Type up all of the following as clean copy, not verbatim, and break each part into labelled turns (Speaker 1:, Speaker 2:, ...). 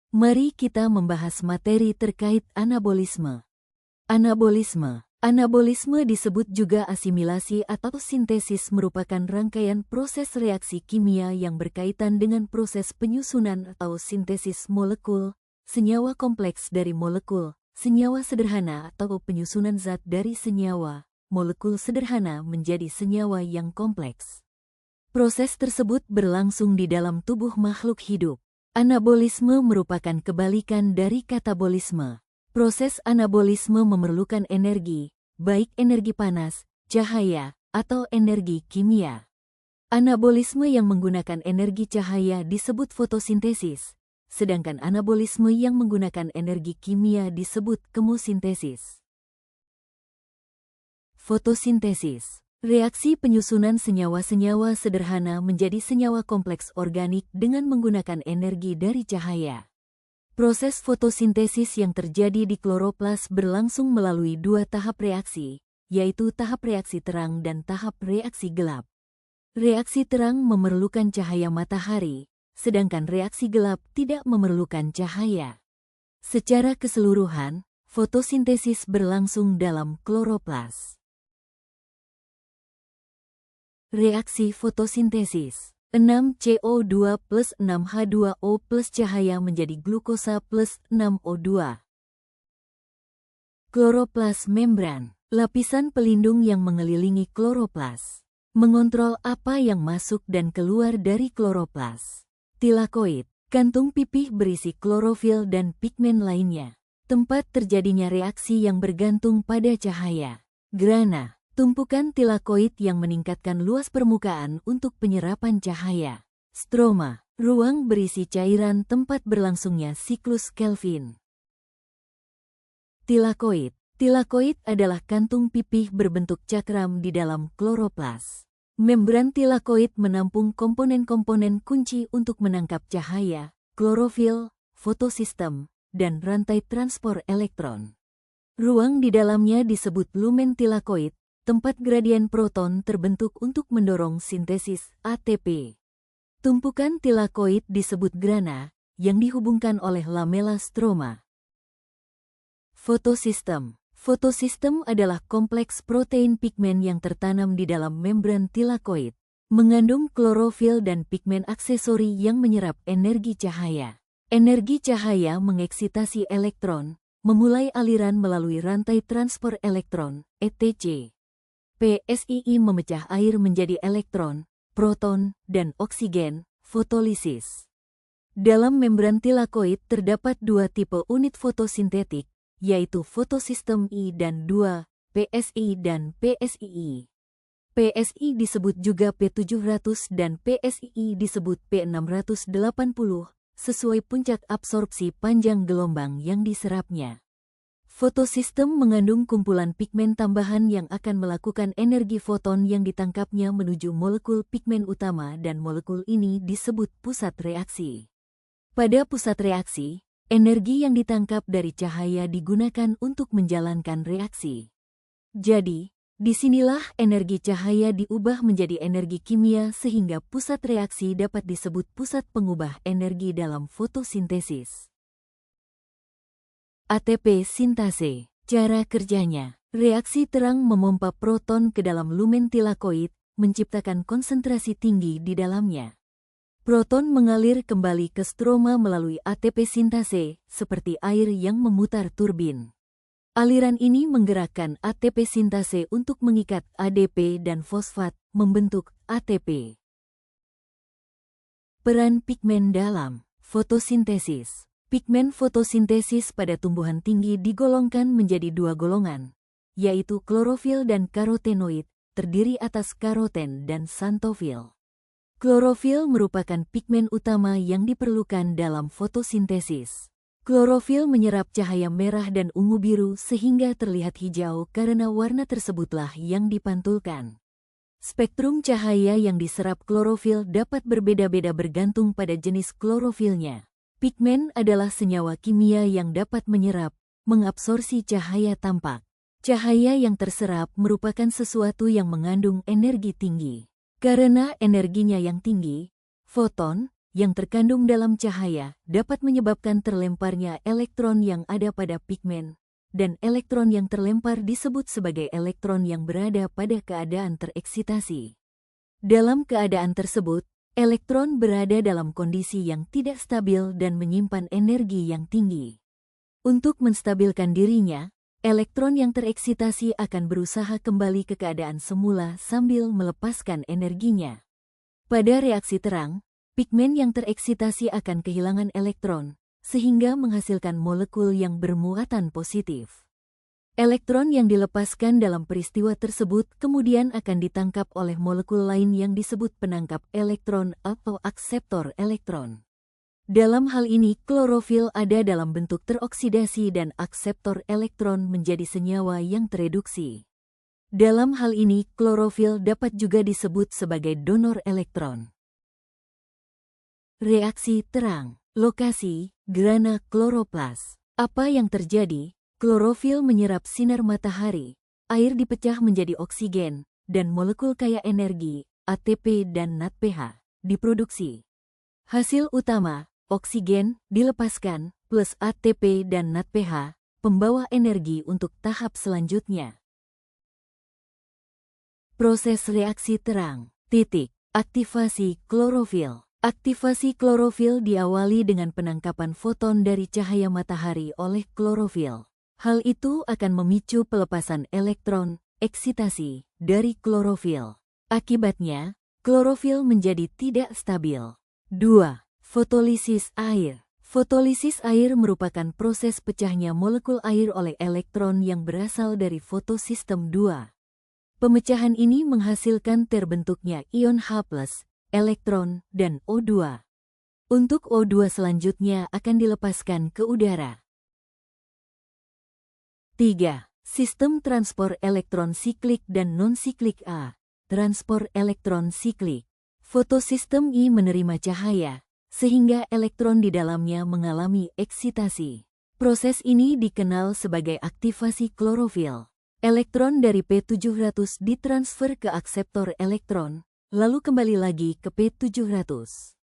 Speaker 1: Mari kita membahas materi terkait anabolisme. Anabolisme disebut juga asimilasi atau sintesis merupakan rangkaian proses reaksi kimia yang berkaitan dengan proses penyusunan atau sintesis molekul, senyawa kompleks dari molekul, senyawa sederhana atau penyusunan zat dari senyawa, molekul sederhana menjadi senyawa yang kompleks. Proses tersebut berlangsung di dalam tubuh makhluk hidup. Anabolisme merupakan kebalikan dari katabolisme. Proses anabolisme memerlukan energi, baik energi panas, cahaya, atau energi kimia. Anabolisme yang menggunakan energi cahaya disebut fotosintesis, sedangkan anabolisme yang menggunakan energi kimia disebut kemosintesis. Fotosintesis. Reaksi penyusunan senyawa-senyawa sederhana menjadi senyawa kompleks organik dengan menggunakan energi dari cahaya. Proses fotosintesis yang terjadi di kloroplas berlangsung melalui dua tahap reaksi, yaitu tahap reaksi terang dan tahap reaksi gelap. Reaksi terang memerlukan cahaya matahari, sedangkan reaksi gelap tidak memerlukan cahaya. Secara keseluruhan, fotosintesis berlangsung dalam kloroplas. Reaksi fotosintesis. 6CO2 plus 6H2O plus cahaya menjadi glukosa plus 6O2. Kloroplas membran. Lapisan pelindung yang mengelilingi kloroplas. Mengontrol apa yang masuk dan keluar dari kloroplas. Tilakoid. Kantung pipih berisi klorofil dan pigmen lainnya. Tempat terjadinya reaksi yang bergantung pada cahaya. Grana. Tumpukan tilakoid yang meningkatkan luas permukaan untuk penyerapan cahaya. Stroma, ruang berisi cairan tempat berlangsungnya siklus Kelvin. Tilakoid. Tilakoid adalah kantung pipih berbentuk cakram di dalam kloroplas. Membran tilakoid menampung komponen-komponen kunci untuk menangkap cahaya, klorofil, fotosistem, dan rantai transport elektron. Ruang di dalamnya disebut lumen tilakoid, tempat gradien proton terbentuk untuk mendorong sintesis ATP. Tumpukan tilakoid disebut grana, yang dihubungkan oleh lamela stroma. Fotosistem. Fotosistem adalah kompleks protein pigmen yang tertanam di dalam membran tilakoid, mengandung klorofil dan pigmen aksesori yang menyerap energi cahaya. Energi cahaya mengeksitasi elektron, memulai aliran melalui rantai transport elektron, ETC. PSII memecah air menjadi elektron, proton, dan oksigen, fotolisis. Dalam membran tilakoid terdapat dua tipe unit fotosintetik, yaitu fotosistem I dan II, PSI dan PSII. PSI disebut juga P700 dan PSII disebut P680, sesuai puncak absorpsi panjang gelombang yang diserapnya. Fotosistem mengandung kumpulan pigmen tambahan yang akan melakukan energi foton yang ditangkapnya menuju molekul pigmen utama dan molekul ini disebut pusat reaksi. Pada pusat reaksi, energi yang ditangkap dari cahaya digunakan untuk menjalankan reaksi. Jadi, disinilah energi cahaya diubah menjadi energi kimia sehingga pusat reaksi dapat disebut pusat pengubah energi dalam fotosintesis. ATP sintase. Cara kerjanya. Reaksi terang memompa proton ke dalam lumen tilakoid, menciptakan konsentrasi tinggi di dalamnya. Proton mengalir kembali ke stroma melalui ATP sintase, seperti air yang memutar turbin. Aliran ini menggerakkan ATP sintase untuk mengikat ADP dan fosfat, membentuk ATP. Peran pigmen dalam fotosintesis. Pigmen fotosintesis pada tumbuhan tinggi digolongkan menjadi dua golongan, yaitu klorofil dan karotenoid, terdiri atas karoten dan xanthofil. Klorofil merupakan pigmen utama yang diperlukan dalam fotosintesis. Klorofil menyerap cahaya merah dan ungu biru sehingga terlihat hijau karena warna tersebutlah yang dipantulkan. Spektrum cahaya yang diserap klorofil dapat berbeda-beda bergantung pada jenis klorofilnya. Pigmen adalah senyawa kimia yang dapat menyerap, mengabsorsi cahaya tampak. Cahaya yang terserap merupakan sesuatu yang mengandung energi tinggi. Karena energinya yang tinggi, foton, yang terkandung dalam cahaya dapat menyebabkan terlemparnya elektron yang ada pada pigmen, dan elektron yang terlempar disebut sebagai elektron yang berada pada keadaan tereksitasi. Dalam keadaan tersebut, elektron berada dalam kondisi yang tidak stabil dan menyimpan energi yang tinggi. Untuk menstabilkan dirinya, elektron yang tereksitasi akan berusaha kembali ke keadaan semula sambil melepaskan energinya. Pada reaksi terang, pigmen yang tereksitasi akan kehilangan elektron, sehingga menghasilkan molekul yang bermuatan positif. Elektron yang dilepaskan dalam peristiwa tersebut kemudian akan ditangkap oleh molekul lain yang disebut penangkap elektron atau akseptor elektron. Dalam hal ini, klorofil ada dalam bentuk teroksidasi dan akseptor elektron menjadi senyawa yang tereduksi. Dalam hal ini, klorofil dapat juga disebut sebagai donor elektron. Reaksi terang. Lokasi, gerhana kloroplas. Apa yang terjadi? Klorofil menyerap sinar matahari, air dipecah menjadi oksigen, dan molekul kaya energi, ATP dan NADPH, diproduksi. Hasil utama, oksigen, dilepaskan, plus ATP dan NADPH, pembawa energi untuk tahap selanjutnya. Proses reaksi terang. Aktivasi klorofil. Aktivasi klorofil diawali dengan penangkapan foton dari cahaya matahari oleh klorofil. Hal itu akan memicu pelepasan elektron, eksitasi, dari klorofil. Akibatnya, klorofil menjadi tidak stabil. 2. Fotolisis air. Fotolisis air merupakan proses pecahnya molekul air oleh elektron yang berasal dari fotosistem 2. Pemecahan ini menghasilkan terbentuknya ion H+, elektron, dan O2. Untuk O2 selanjutnya akan dilepaskan ke udara. 3. Sistem transport elektron siklik dan non-siklik A. Transport elektron siklik. Fotosistem I menerima cahaya, sehingga elektron di dalamnya mengalami eksitasi. Proses ini dikenal sebagai aktivasi klorofil. Elektron dari P700 ditransfer ke akseptor elektron, lalu kembali lagi ke P700.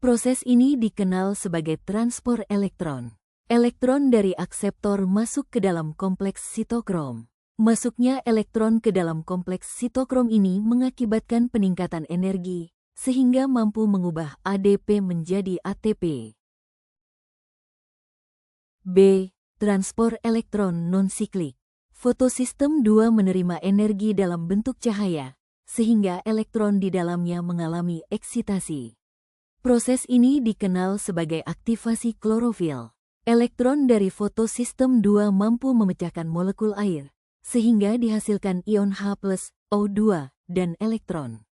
Speaker 1: Proses ini dikenal sebagai transport elektron. Elektron dari akseptor masuk ke dalam kompleks sitokrom. Masuknya elektron ke dalam kompleks sitokrom ini mengakibatkan peningkatan energi, sehingga mampu mengubah ADP menjadi ATP. B. Transport elektron non-siklik. Fotosistem 2 menerima energi dalam bentuk cahaya, sehingga elektron di dalamnya mengalami eksitasi. Proses ini dikenal sebagai aktivasi klorofil. Elektron dari fotosistem 2 mampu memecahkan molekul air, sehingga dihasilkan ion H+, O2, dan elektron.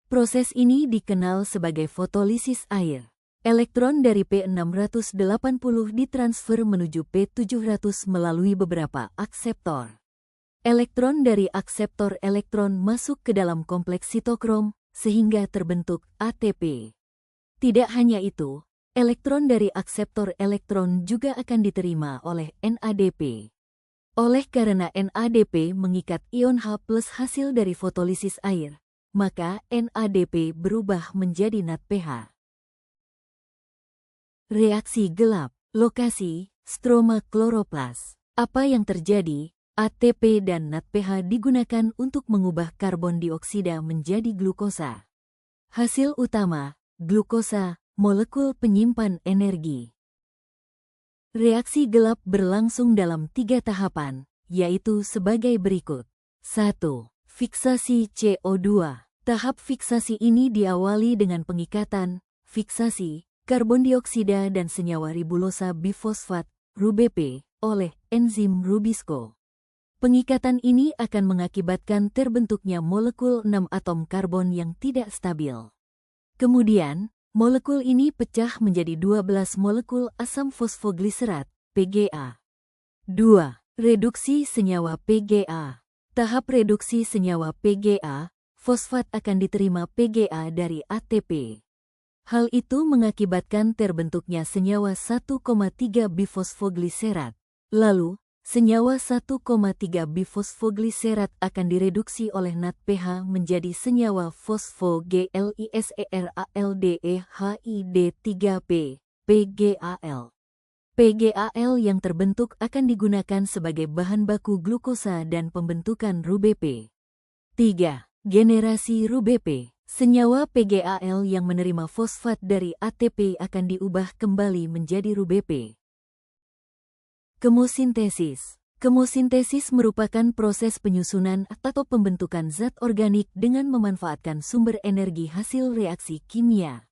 Speaker 1: Proses ini dikenal sebagai fotolisis air. Elektron dari P680 ditransfer menuju P700 melalui beberapa akseptor. Elektron dari akseptor elektron masuk ke dalam kompleks sitokrom, sehingga terbentuk ATP. Tidak hanya itu, elektron dari akseptor elektron juga akan diterima oleh NADP. Oleh karena NADP mengikat ion H+ hasil dari fotolisis air, maka NADP berubah menjadi NADPH. Reaksi gelap. Lokasi, stroma kloroplas. Apa yang terjadi? ATP dan NADPH digunakan untuk mengubah karbon dioksida menjadi glukosa. Hasil utama, glukosa, molekul penyimpan energi. Reaksi gelap berlangsung dalam 3 tahapan, yaitu sebagai berikut. 1. Fiksasi CO2. Tahap fiksasi ini diawali dengan pengikatan, fiksasi, karbon dioksida dan senyawa ribulosa bifosfat, RuBP, oleh enzim Rubisco. Pengikatan ini akan mengakibatkan terbentuknya molekul 6 atom karbon yang tidak stabil. Kemudian, molekul ini pecah menjadi 12 molekul asam fosfogliserat, PGA. 2. Reduksi senyawa PGA. Tahap reduksi senyawa PGA, fosfat akan diterima PGA dari ATP. Hal itu mengakibatkan terbentuknya senyawa 1,3 bifosfogliserat. Lalu, Senyawa 1,3 bifosfogliserat akan direduksi oleh NADPH menjadi senyawa fosfoglyceraldehyde3P, PGAL. PGAL yang terbentuk akan digunakan sebagai bahan baku glukosa dan pembentukan RuBP. 3. Generasi RuBP. Senyawa PGAL yang menerima fosfat dari ATP akan diubah kembali menjadi RuBP. Kemosintesis. Kemosintesis merupakan proses penyusunan atau pembentukan zat organik dengan memanfaatkan sumber energi hasil reaksi kimia.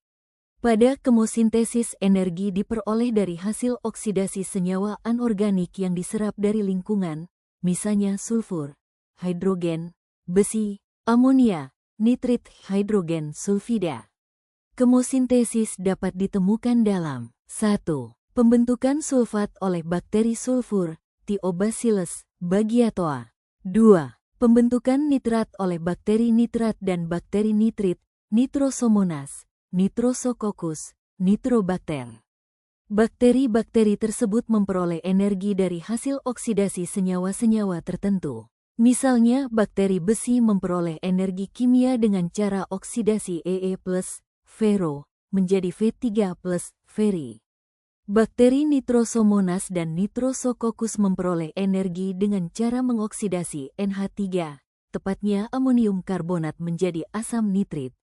Speaker 1: Pada kemosintesis, energi diperoleh dari hasil oksidasi senyawa anorganik yang diserap dari lingkungan, misalnya sulfur, hidrogen, besi, amonia, nitrit, hidrogen sulfida. Kemosintesis dapat ditemukan dalam 1. Pembentukan sulfat oleh bakteri sulfur, Thiobacillus bagiatoa. 2. Pembentukan nitrat oleh bakteri nitrat dan bakteri nitrit, Nitrosomonas, Nitrosococcus, Nitrobacter. Bakteri-bakteri tersebut memperoleh energi dari hasil oksidasi senyawa-senyawa tertentu. Misalnya, bakteri besi memperoleh energi kimia dengan cara oksidasi Ee+, ferro, menjadi Fe3+, feri. Bakteri Nitrosomonas dan Nitrosococcus memperoleh energi dengan cara mengoksidasi NH3, tepatnya amonium karbonat menjadi asam nitrit.